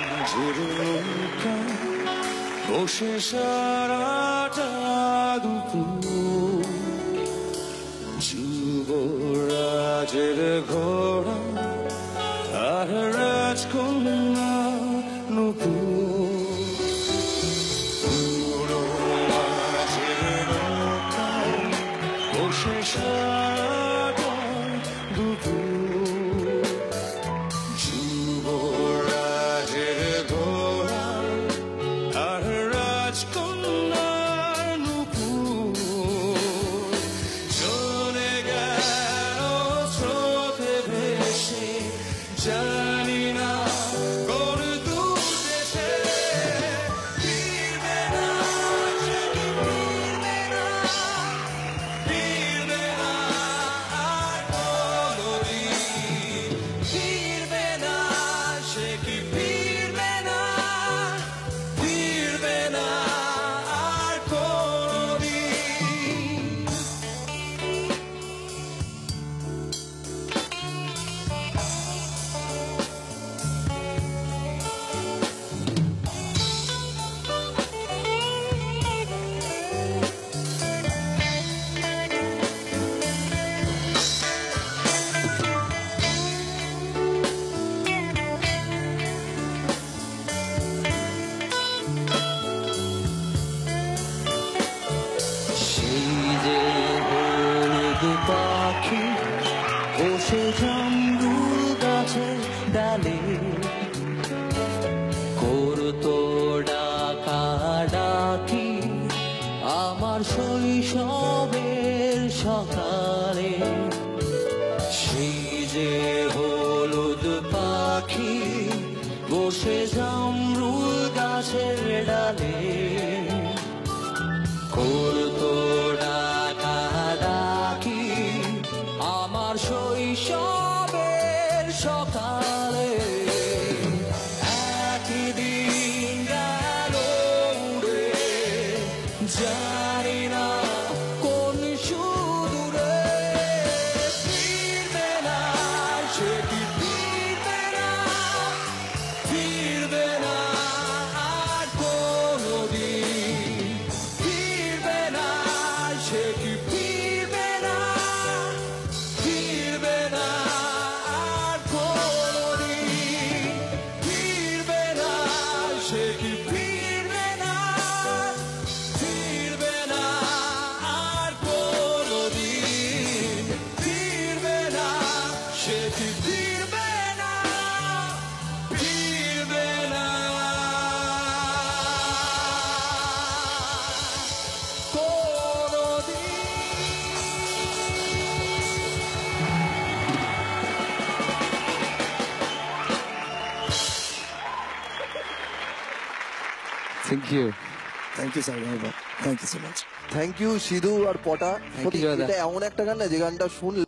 মাঝের নৌকা বসে সারাটা দুপুর, যুবরাজের ঘোড়া আর রাজকন্যা নূপুর। পুরো মাঝের নৌকা বসে সারাটা দুপুর, যুবরাজের ঘোড়া আর রাজকন্যার নূপুর। চলে গেল স্রোতে ভেসে, জানি না কোন দূর দেশে। ফিরবে না, সে কি ফিরবে না, ফিরবে না আর কোনদিন। ফিরবে না, সে কি ফিরবে না, ফিরবে না আর কোনদিন। সেই যে হলুদ পাখি বসে জামরুল গাছের ডালে, করতো ডাকাডাকি আমার শৈশবের সকালে। সেই যে হলুদ পাখি বসে জামরুল গাছের ডালে, করতো ডাকাডাকি আমার শৈশবের সকালে। একই দিন গেল উড়ে, জানি না কোন সুদূরে। ফিরবে না, সে কি ফিরবে না, ফিরবে না আর কোনদিন। ফিরবে না, সে কি ফিরবে না, ফিরবে না আর কোনদিন। ফিরবে না, সে কি ফিরবে না, ফিরবে না আর কোনদিন। ফিরবে না, সে কি ফিরবে না, ফিরবে না কোনদিন। Thank you. Thank you sir, thank you so much. Thank you Sidhu আর পটা। Thank you, Joyda. এটা এমন একটা গান না যে গানটা শুনলে